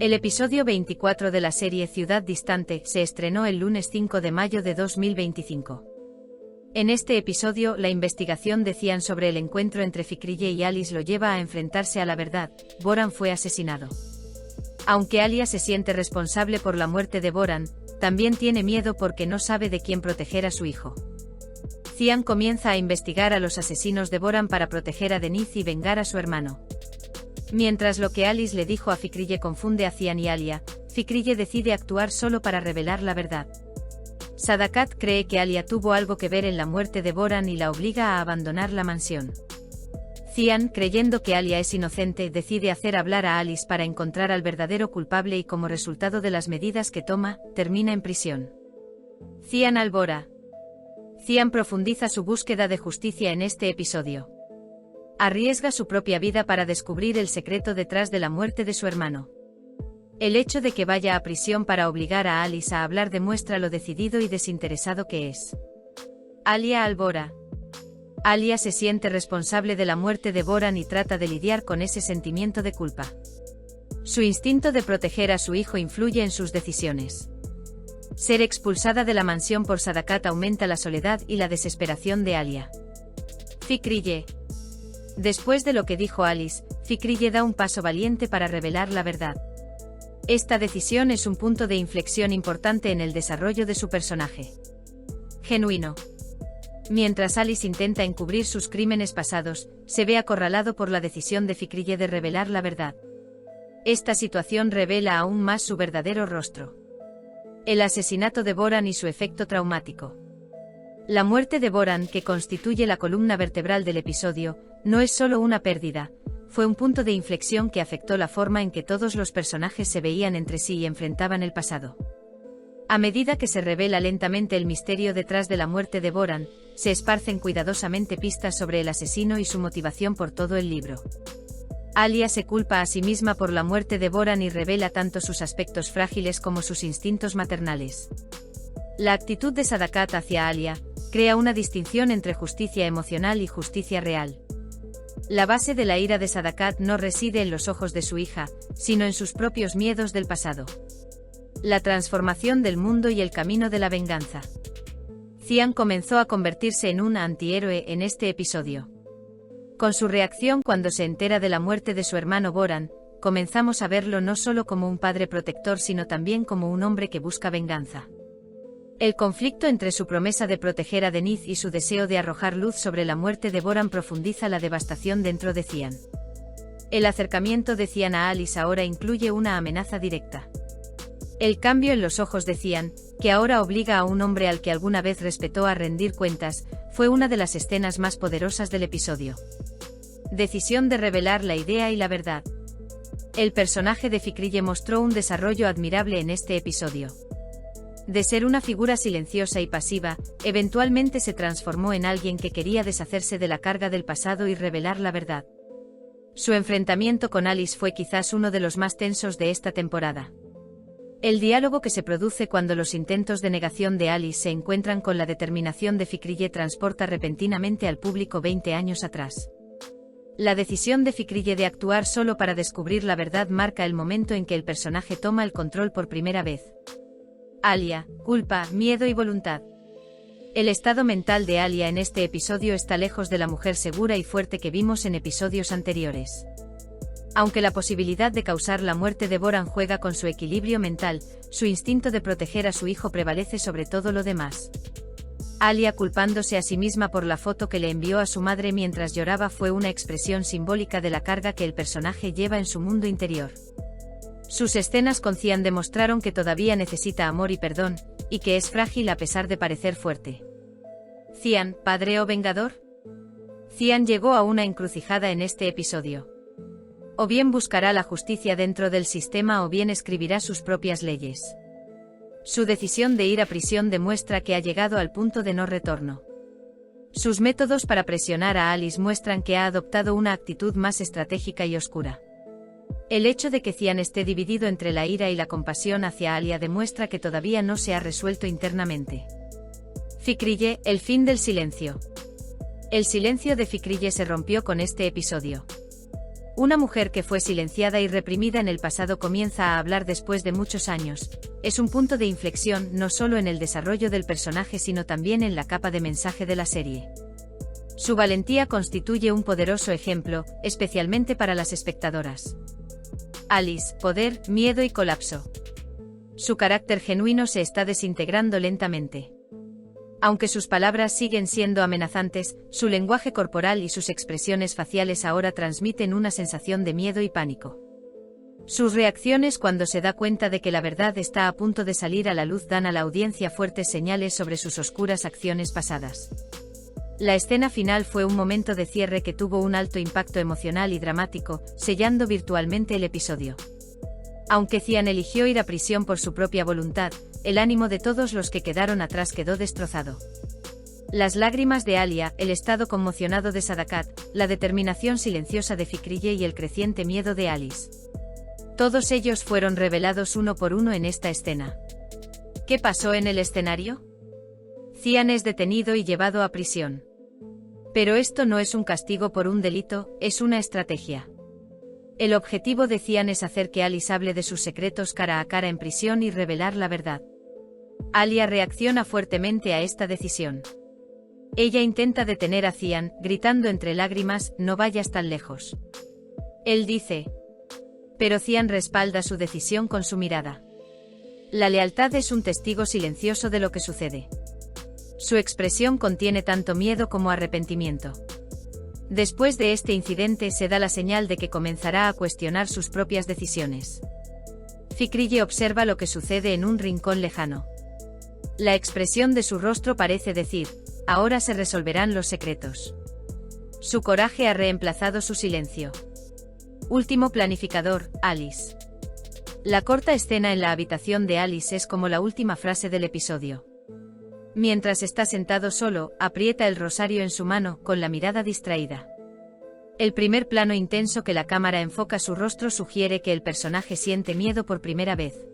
El episodio 24 de la serie Ciudad Distante se estrenó el lunes 5 de mayo de 2025. En este episodio, la investigación de Cian sobre el encuentro entre Fikrille y Alice lo lleva a enfrentarse a la verdad: Boran fue asesinado. Aunque Alia se siente responsable por la muerte de Boran, también tiene miedo porque no sabe de quién proteger a su hijo. Cian comienza a investigar a los asesinos de Boran para proteger a Denise y vengar a su hermano. Mientras lo que Alice le dijo a Fikrille confunde a Cian y Alia, Fikrille decide actuar solo para revelar la verdad. Sadakat cree que Alia tuvo algo que ver en la muerte de Boran y la obliga a abandonar la mansión. Cian, creyendo que Alia es inocente, decide hacer hablar a Alice para encontrar al verdadero culpable y como resultado de las medidas que toma, termina en prisión. Cian Albora. Cian profundiza su búsqueda de justicia en este episodio. Arriesga su propia vida para descubrir el secreto detrás de la muerte de su hermano. El hecho de que vaya a prisión para obligar a Alice a hablar demuestra lo decidido y desinteresado que es. Alia Albora. Alia se siente responsable de la muerte de Boran y trata de lidiar con ese sentimiento de culpa. Su instinto de proteger a su hijo influye en sus decisiones. Ser expulsada de la mansión por Sadakat aumenta la soledad y la desesperación de Alia. Fikrille. Después de lo que dijo Alice, Fikrille da un paso valiente para revelar la verdad. Esta decisión es un punto de inflexión importante en el desarrollo de su personaje. Genuino. Mientras Alice intenta encubrir sus crímenes pasados, se ve acorralado por la decisión de Fikrille de revelar la verdad. Esta situación revela aún más su verdadero rostro. El asesinato de Boran y su efecto traumático. La muerte de Boran, que constituye la columna vertebral del episodio, no es solo una pérdida, fue un punto de inflexión que afectó la forma en que todos los personajes se veían entre sí y enfrentaban el pasado. A medida que se revela lentamente el misterio detrás de la muerte de Boran, se esparcen cuidadosamente pistas sobre el asesino y su motivación por todo el libro. Alia se culpa a sí misma por la muerte de Boran y revela tanto sus aspectos frágiles como sus instintos maternales. La actitud de Sadakat hacia Alia crea una distinción entre justicia emocional y justicia real. La base de la ira de Sadakat no reside en los ojos de su hija, sino en sus propios miedos del pasado. La transformación del mundo y el camino de la venganza. Cian comenzó a convertirse en un antihéroe en este episodio. Con su reacción cuando se entera de la muerte de su hermano Boran, comenzamos a verlo no solo como un padre protector sino también como un hombre que busca venganza. El conflicto entre su promesa de proteger a Denise y su deseo de arrojar luz sobre la muerte de Boran profundiza la devastación dentro de Cian. El acercamiento de Cian a Alice ahora incluye una amenaza directa. El cambio en los ojos de Cian, que ahora obliga a un hombre al que alguna vez respetó a rendir cuentas, fue una de las escenas más poderosas del episodio. Decisión de revelar la idea y la verdad. El personaje de Fikrille mostró un desarrollo admirable en este episodio. De ser una figura silenciosa y pasiva, eventualmente se transformó en alguien que quería deshacerse de la carga del pasado y revelar la verdad. Su enfrentamiento con Alice fue quizás uno de los más tensos de esta temporada. El diálogo que se produce cuando los intentos de negación de Alice se encuentran con la determinación de Fikrille transporta repentinamente al público 20 años atrás. La decisión de Fikrille de actuar solo para descubrir la verdad marca el momento en que el personaje toma el control por primera vez. Alia, culpa, miedo y voluntad. El estado mental de Alia en este episodio está lejos de la mujer segura y fuerte que vimos en episodios anteriores. Aunque la posibilidad de causar la muerte de Boran juega con su equilibrio mental, su instinto de proteger a su hijo prevalece sobre todo lo demás. Alia culpándose a sí misma por la foto que le envió a su madre mientras lloraba fue una expresión simbólica de la carga que el personaje lleva en su mundo interior. Sus escenas con Cian demostraron que todavía necesita amor y perdón, y que es frágil a pesar de parecer fuerte. Cian, ¿padre o vengador? Cian llegó a una encrucijada en este episodio. O bien buscará la justicia dentro del sistema o bien escribirá sus propias leyes. Su decisión de ir a prisión demuestra que ha llegado al punto de no retorno. Sus métodos para presionar a Alice muestran que ha adoptado una actitud más estratégica y oscura. El hecho de que Cian esté dividido entre la ira y la compasión hacia Alia demuestra que todavía no se ha resuelto internamente. Fikrille, el fin del silencio. El silencio de Fikrille se rompió con este episodio. Una mujer que fue silenciada y reprimida en el pasado comienza a hablar después de muchos años. Es un punto de inflexión no solo en el desarrollo del personaje sino también en la capa de mensaje de la serie. Su valentía constituye un poderoso ejemplo, especialmente para las espectadoras. Alice, poder, miedo y colapso. Su carácter genuino se está desintegrando lentamente. Aunque sus palabras siguen siendo amenazantes, su lenguaje corporal y sus expresiones faciales ahora transmiten una sensación de miedo y pánico. Sus reacciones cuando se da cuenta de que la verdad está a punto de salir a la luz dan a la audiencia fuertes señales sobre sus oscuras acciones pasadas. La escena final fue un momento de cierre que tuvo un alto impacto emocional y dramático, sellando virtualmente el episodio. Aunque Cian eligió ir a prisión por su propia voluntad, el ánimo de todos los que quedaron atrás quedó destrozado. Las lágrimas de Alia, el estado conmocionado de Sadakat, la determinación silenciosa de Fikrille y el creciente miedo de Alice. Todos ellos fueron revelados uno por uno en esta escena. ¿Qué pasó en el escenario? Cian es detenido y llevado a prisión. Pero esto no es un castigo por un delito, es una estrategia. El objetivo de Cian es hacer que Alice hable de sus secretos cara a cara en prisión y revelar la verdad. Alia reacciona fuertemente a esta decisión. Ella intenta detener a Cian, gritando entre lágrimas, no vayas tan lejos. Él dice. Pero Cian respalda su decisión con su mirada. La lealtad es un testigo silencioso de lo que sucede. Su expresión contiene tanto miedo como arrepentimiento. Después de este incidente se da la señal de que comenzará a cuestionar sus propias decisiones. Fikrille observa lo que sucede en un rincón lejano. La expresión de su rostro parece decir, ahora se resolverán los secretos. Su coraje ha reemplazado su silencio. Último planificador, Alice. La corta escena en la habitación de Alice es como la última frase del episodio. Mientras está sentado solo, aprieta el rosario en su mano, con la mirada distraída. El primer plano intenso que la cámara enfoca su rostro sugiere que el personaje siente miedo por primera vez.